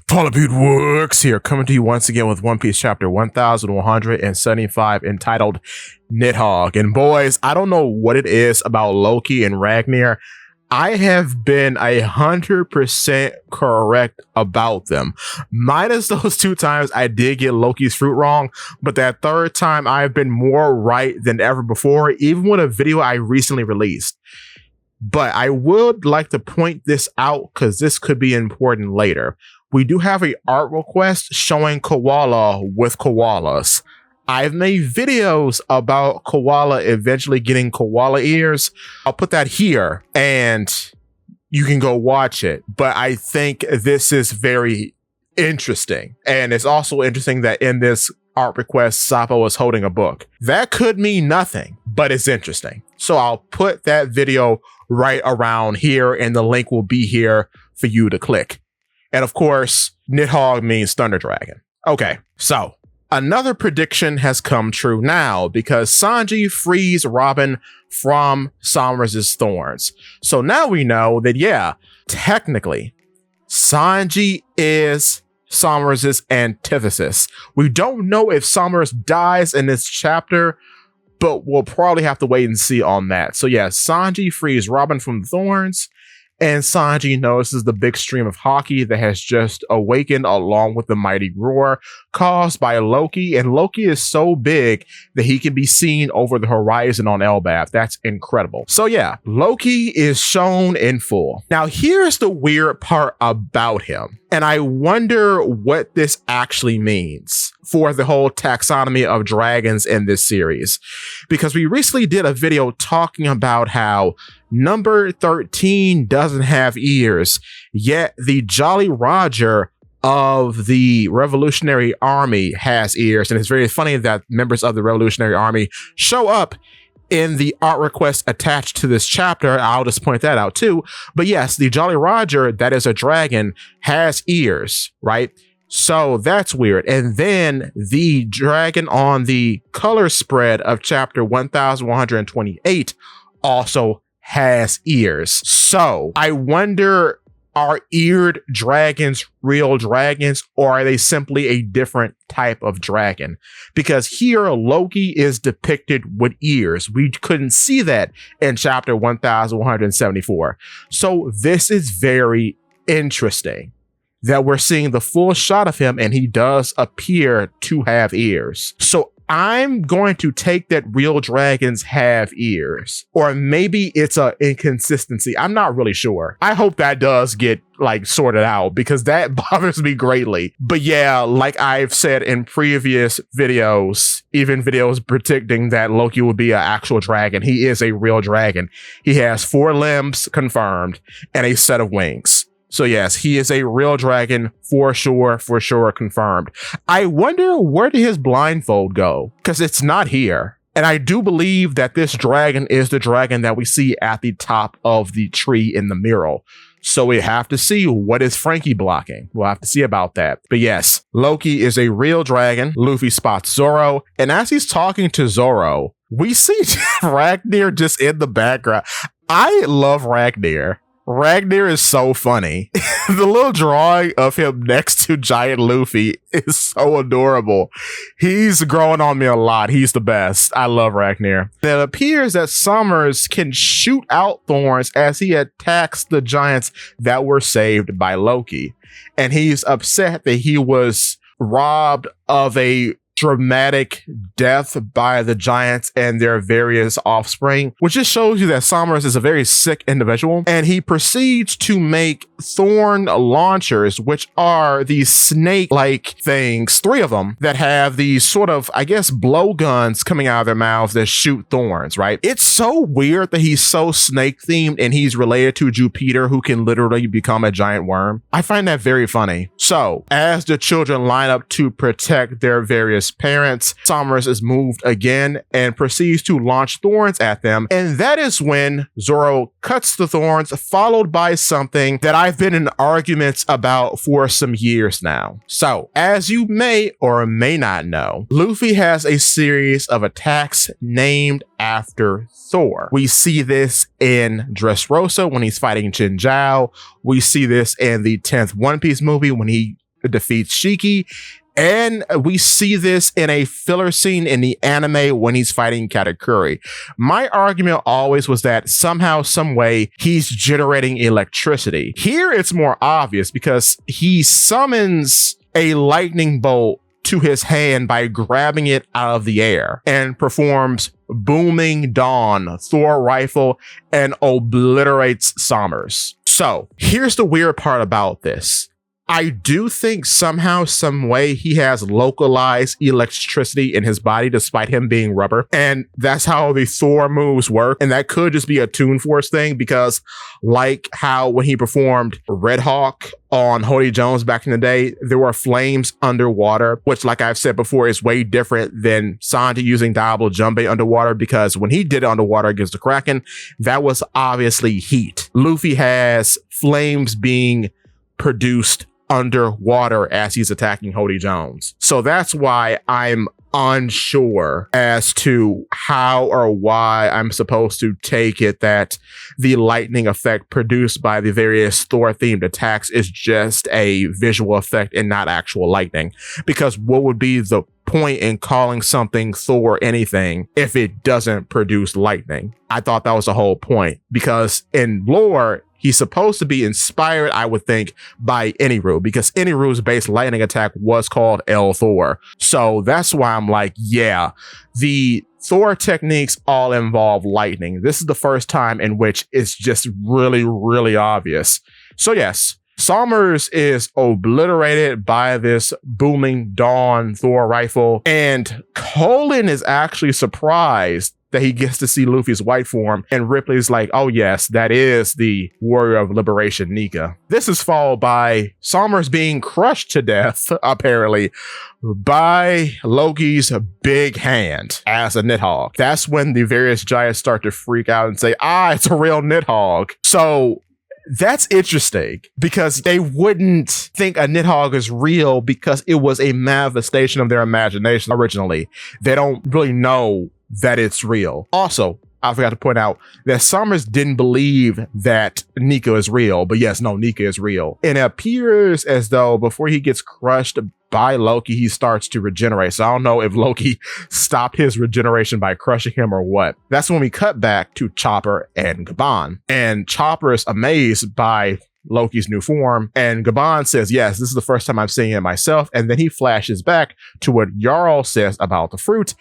Polypede Works here, coming to you once again with One Piece chapter 1175 entitled Nidhogg. And boys, I don't know what it is about Loki and Ragnar. I have been 100% correct about them. Minus those 2 times I did get Loki's fruit wrong, but that 3rd time I've been more right than ever before, even with a video I recently released. But I would like to point this out because this could be important later. We do have an art request showing koala with koalas. I've made videos about koala eventually getting koala ears. I'll put that here and you can go watch it. But I think this is very interesting. And it's also interesting that in this art request, Sapo is holding a book. That could mean nothing, but it's interesting. So I'll put that video right around here and the link will be here for you to click. And of course, Nidhogg means Thunder Dragon. Okay, so another prediction has come true now because Sanji frees Robin from Somers' thorns. So now we know that, yeah, technically, Sanji is Somers' antithesis. We don't know if Somers dies in this chapter, but we'll probably have to wait and see on that. So yeah, Sanji frees Robin from the thorns, and Sanji notices the big stream of haki that has just awakened along with the mighty roar caused by Loki. And Loki is so big that he can be seen over the horizon on Elbaf. That's incredible. So yeah, Loki is shown in full. Now here's the weird part about him. And I wonder what this actually means for the whole taxonomy of dragons in this series. Because we recently did a video talking about how number 13 doesn't have ears, yet the Jolly Roger of the Revolutionary Army has ears. And it's very funny that members of the Revolutionary Army show up in the art request attached to this chapter. I'll just point that out too. But yes, the Jolly Roger, that is a dragon, has ears, right? So that's weird. And then the dragon on the color spread of chapter 1128 also has ears. So I wonder, are eared dragons real dragons, or are they simply a different type of dragon? Because here Loki is depicted with ears. We couldn't see that in chapter 1174. So this is very interesting that we're seeing the full shot of him and he does appear to have ears. So I'm going to take that real dragons have ears, or maybe it's a inconsistency. I'm not really sure. I hope that does get sorted out because that bothers me greatly. But yeah, like I've said in previous videos, even videos predicting that Loki will be an actual dragon, he is a real dragon. He has 4 limbs confirmed and a set of wings. So yes, he is a real dragon for sure confirmed. I wonder, where did his blindfold go? Because it's not here. And I do believe that this dragon is the dragon that we see at the top of the tree in the mural. So we have to see, what is Frankie blocking? We'll have to see about that. But yes, Loki is a real dragon. Luffy spots Zoro. And as he's talking to Zoro, we see Ragnar just in the background. I love Ragnar. Ragnar is so funny. The little drawing of him next to Giant Luffy is so adorable. He's growing on me a lot. He's the best. I love Ragnar. It appears that Somers can shoot out thorns as he attacks the giants that were saved by Loki. And he's upset that he was robbed of a dramatic death by the giants and their various offspring, which just shows you that Somers is a very sick individual. And he proceeds to make thorn launchers, which are these snake-like things, 3 of them, that have these sort of, I guess, blowguns coming out of their mouths that shoot thorns, right? It's so weird that he's so snake-themed and he's related to Jupiter, who can literally become a giant worm. I find that very funny. So, as the children line up to protect their various his parents, Somers is moved again and proceeds to launch thorns at them. And that is when Zoro cuts the thorns, followed by something that I've been in arguments about for some years now. So, as you may or may not know, Luffy has a series of attacks named after Thor. We see this in Dressrosa when he's fighting Jin Zhao. We see this in the 10th One Piece movie when he defeats Shiki. And we see this in a filler scene in the anime when he's fighting Katakuri. My argument always was that somehow, some way, he's generating electricity. Here it's more obvious because he summons a lightning bolt to his hand by grabbing it out of the air and performs Booming Dawn, Thor rifle, and obliterates Somers. So here's the weird part about this. I do think somehow, some way, he has localized electricity in his body despite him being rubber. And that's how the Thor moves work. And that could just be a Toon Force thing because like how when he performed Red Hawk on Hody Jones back in the day, there were flames underwater, which like I've said before is way different than Sanji using Diablo Jumbe underwater because when he did it underwater against the Kraken, that was obviously heat. Luffy has flames being produced underwater as he's attacking Hody Jones. So that's why I'm unsure as to how or why I'm supposed to take it that the lightning effect produced by the various Thor themed attacks is just a visual effect and not actual lightning. Because what would be the point in calling something Thor anything if it doesn't produce lightning? I thought that was the whole point because in lore, he's supposed to be inspired, I would think, by Eniru because Eniru's base lightning attack was called El Thor. So that's why I'm like, yeah, the Thor techniques all involve lightning. This is the first time in which it's just really, really obvious. So yes, Somers is obliterated by this Booming Dawn Thor rifle, and Colin is actually surprised that he gets to see Luffy's white form, and Ripley's like, oh yes, that is the Warrior of Liberation, Nika. This is followed by Somers being crushed to death, apparently, by Loki's big hand as a Nidhogg. That's when the various giants start to freak out and say, it's a real Nidhogg. So that's interesting because they wouldn't think a Nidhogg is real because it was a manifestation of their imagination originally. They don't really know that it's real. Also, I forgot to point out that Somers didn't believe that Nika is real, but yes, no, Nika is real. It appears as though before he gets crushed by Loki, he starts to regenerate. So I don't know if Loki stopped his regeneration by crushing him or what. That's when we cut back to Chopper and Gaban. And Chopper is amazed by Loki's new form, and Gaban says, yes, this is the first time I've seen it myself. And then he flashes back to what Jarl says about the fruit,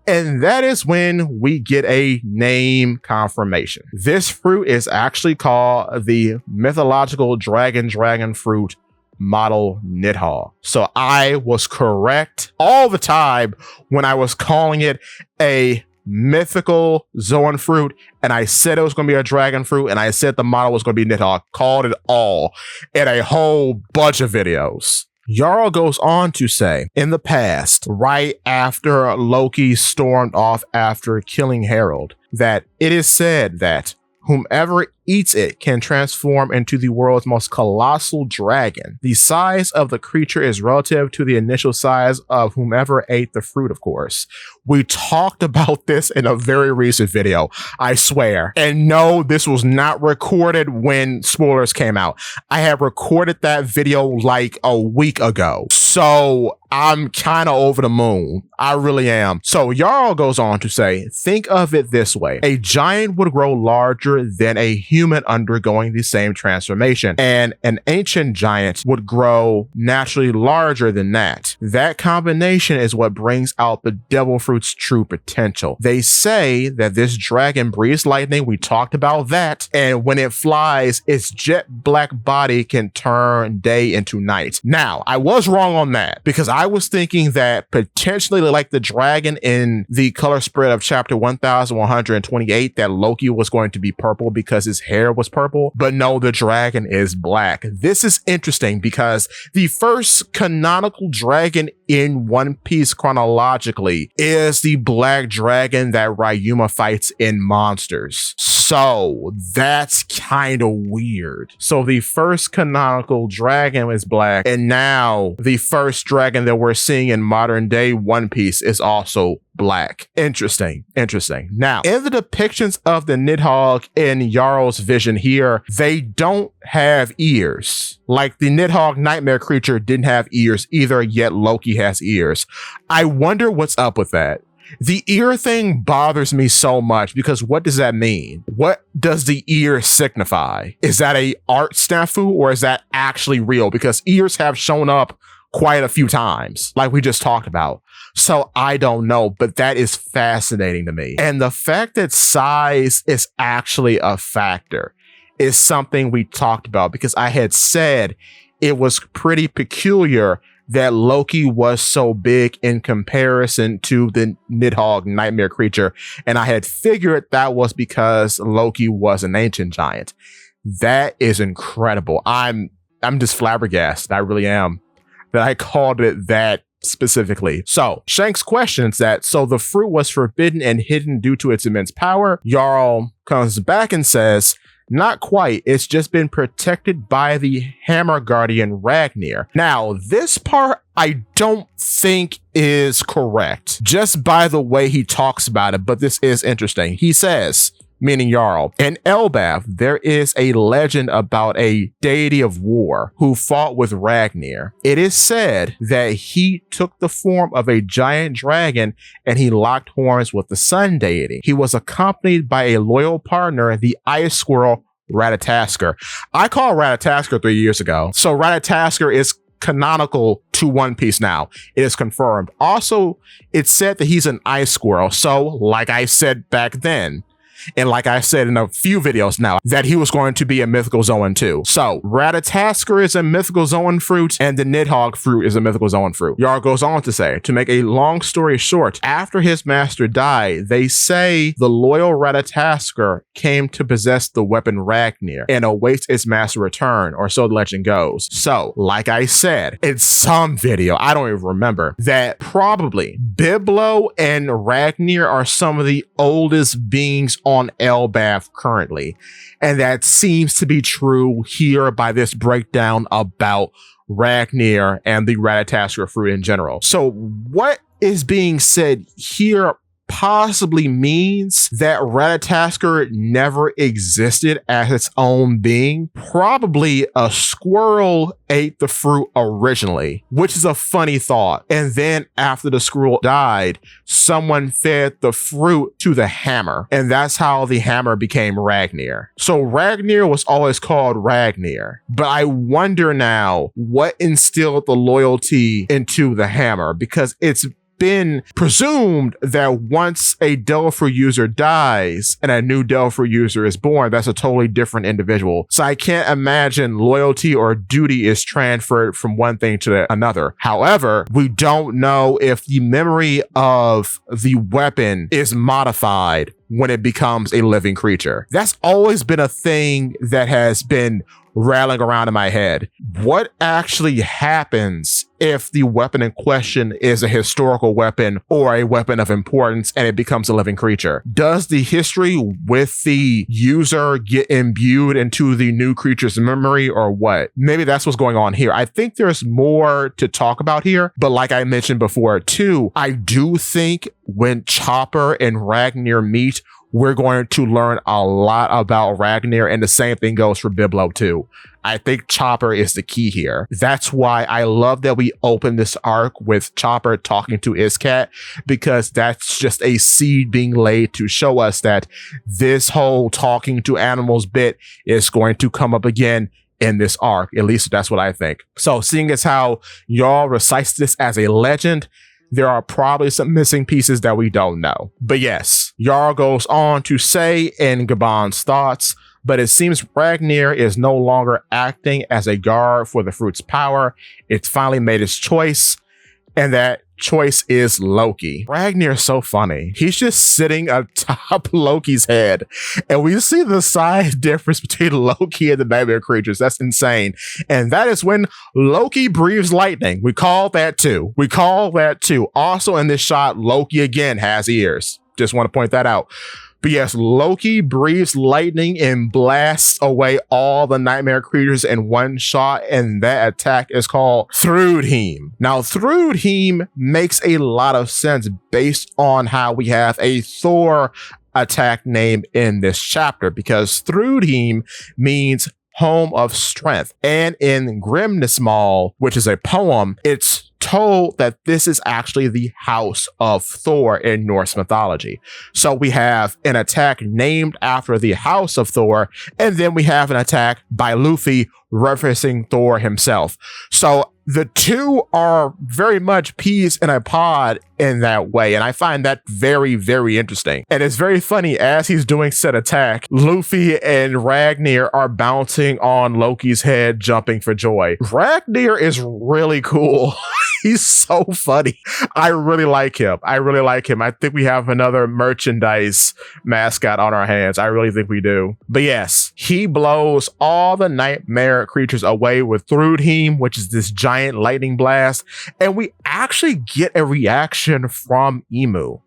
and that is when we get a name confirmation. This fruit is actually called the mythological dragon fruit model Nidhogg. So I was correct all the time when I was calling it a mythical Zoan fruit, and I said it was going to be a dragon fruit, and I said the model was going to be Nidhogg. Called it all in a whole bunch of videos. Jarl goes on to say, in the past, right after Loki stormed off after killing Herald, that it is said that whomever eats it can transform into the world's most colossal dragon. The size of the creature is relative to the initial size of whomever ate the fruit, of course. We talked about this in a very recent video, I swear. And no, this was not recorded when spoilers came out. I had recorded that video like a week ago. So I'm kind of over the moon. I really am. So Jarl goes on to say, think of it this way. A giant would grow larger than a human undergoing the same transformation, and an ancient giant would grow naturally larger than that. That combination is what brings out the devil fruit's true potential. They say that this dragon breathes lightning. We talked about that. And when it flies, its jet black body can turn day into night. Now, I was wrong on that because I was thinking that potentially like the dragon in the color spread of chapter 1128, that Loki was going to be purple because his hair was purple, but no, the dragon is black. This is interesting because the first canonical dragon in One Piece chronologically is the black dragon that Ryuma fights in Monsters. So that's kind of weird. So the first canonical dragon is black, and now the first dragon that we're seeing in modern day One Piece is also black. Interesting. Now, in the depictions of the Nidhogg in Yarl's vision here, they don't have ears. Like the Nidhogg nightmare creature didn't have ears either, yet Loki has ears. I wonder what's up with that. The ear thing bothers me so much because what does that mean? What does the ear signify? Is that a art snafu or is that actually real? Because ears have shown up quite a few times, like we just talked about. So I don't know, but that is fascinating to me. And the fact that size is actually a factor is something we talked about, because I had said it was pretty peculiar that Loki was so big in comparison to the Nidhogg nightmare creature. And I had figured that was because Loki was an ancient giant. That is incredible. I'm just flabbergasted. I really am that I called it that specifically. So Shanks questions that, so the fruit was forbidden and hidden due to its immense power. Jarl comes back and says, not quite. It's just been protected by the Hammer Guardian Ragnir. Now, this part I don't think is correct, just by the way he talks about it, but this is interesting. He says, meaning Jarl, in Elbaf, there is a legend about a deity of war who fought with Ragnir. It is said that he took the form of a giant dragon and he locked horns with the sun deity. He was accompanied by a loyal partner, the ice squirrel Ratatoskr. I called Ratatoskr 3 years ago. So Ratatoskr is canonical to One Piece now. It is confirmed. Also, it's said that he's an ice squirrel. So like I said back then, and like I said in a few videos now, that he was going to be a mythical Zoan too. So Ratatoskr is a mythical Zoan fruit and the Nidhogg fruit is a mythical Zoan fruit. Jarl goes on to say, to make a long story short, after his master died, they say the loyal Ratatoskr came to possess the weapon Ragnir and awaits its master's return, or so the legend goes. So like I said in some video, I don't even remember, that probably Biblo and Ragnir are some of the oldest beings on Elbaf currently. And that seems to be true here by this breakdown about Ragnir and the Ratatoskr fruit in general. So what is being said here possibly means that Ratatoskr never existed as its own being. Probably a squirrel ate the fruit originally, which is a funny thought. And then after the squirrel died, someone fed the fruit to the hammer. And that's how the hammer became Ragnir. So Ragnir was always called Ragnir. But I wonder now what instilled the loyalty into the hammer, because it's been presumed that once a Delphi user dies and a new Delphi user is born, that's a totally different individual. So I can't imagine loyalty or duty is transferred from one thing to another. However, we don't know if the memory of the weapon is modified when it becomes a living creature. That's always been a thing that has been rattling around in my head. What actually happens if the weapon in question is a historical weapon or a weapon of importance and it becomes a living creature? Does the history with the user get imbued into the new creature's memory or what? Maybe that's what's going on here. I think there's more to talk about here, but like I mentioned before too, I do think when Chopper and Ragnir meet, we're going to learn a lot about Ragnir, and the same thing goes for Biblo too. I think Chopper is the key here. That's why I love that we open this arc with Chopper talking to Iscat, because that's just a seed being laid to show us that this whole talking to animals bit is going to come up again in this arc. At least that's what I think. So seeing as how Jarl recites this as a legend, there are probably some missing pieces that we don't know. But yes, Jarl goes on to say in Gaban's thoughts, but it seems Ragnir is no longer acting as a guard for the fruit's power. It's finally made its choice. And that choice is Loki. Ragnar is so funny. He's just sitting atop Loki's head. And we see the size difference between Loki and the nightmare creatures. That's insane. And that is when Loki breathes lightning. We call that too. Also in this shot, Loki again has ears. Just want to point that out. But yes, Loki breathes lightning and blasts away all the nightmare creatures in one shot, and that attack is called Thrudheim. Now, Thrudheim makes a lot of sense based on how we have a Thor attack name in this chapter, because Thrudheim means home of strength. And in Grimnismal, which is a poem, it's told that this is actually the house of Thor in Norse mythology. So we have an attack named after the house of Thor, and then we have an attack by Luffy referencing Thor himself. So the two are very much peas in a pod in that way, and I find that very, very interesting. And it's very funny, as he's doing said attack, Luffy and Ragnar are bouncing on Loki's head, jumping for joy. Ragnar is really cool. He's so funny. I really like him. I think we have another merchandise mascot on our hands. I really think we do. But yes, he blows all the nightmare creatures away with Thrudheim, which is this giant lightning blast. And we actually get a reaction from Emu.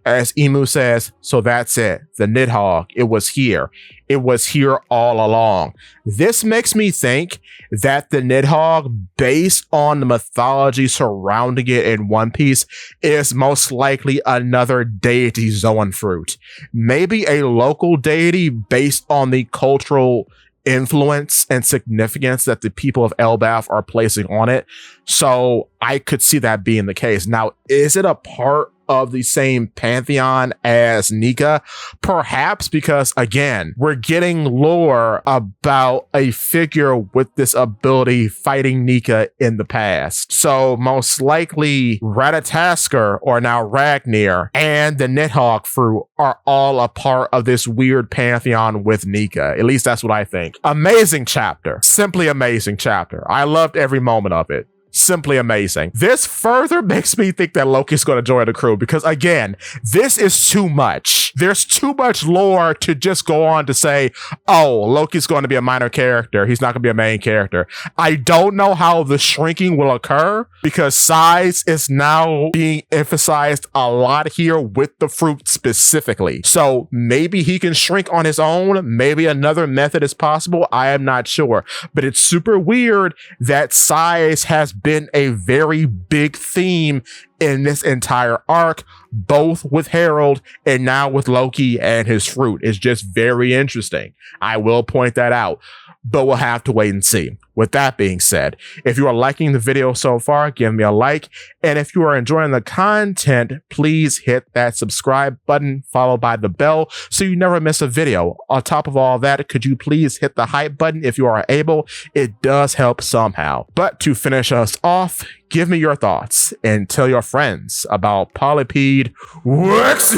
As Emu says, so that's it. The Nidhogg, it was here. It was here all along. This makes me think that the Nidhogg, based on the mythology surrounding it in One Piece, is most likely another deity Zoan fruit. Maybe a local deity based on the cultural influence and significance that the people of Elbaf are placing on it. So I could see that being the case. Now, is it a part of the same pantheon as Nika? Perhaps, because again, we're getting lore about a figure with this ability fighting Nika in the past. So most likely Ratatoskr, or now Ragnar, and the Nidhogg fruit are all a part of this weird pantheon with Nika. At least that's what I think. Amazing chapter. Simply amazing chapter. I loved every moment of it. Simply amazing. This further makes me think that Loki's going to join the crew, because again, this is too much. There's too much lore to just go on to say, oh, Loki's going to be a minor character. He's not going to be a main character. I don't know how the shrinking will occur, because size is now being emphasized a lot here with the fruit specifically. So maybe he can shrink on his own. Maybe another method is possible. I am not sure, but it's super weird that size has been a very big theme in this entire arc, both with Harold and now with Loki and his fruit. It's just very interesting. I will point that out, but we'll have to wait and see. With that being said, if you are liking the video so far, give me a like. And if you are enjoying the content, please hit that subscribe button followed by the bell so you never miss a video. On top of all that, could you please hit the hype button if you are able? It does help somehow. But to finish us off, give me your thoughts and tell your friends about Polypede Works.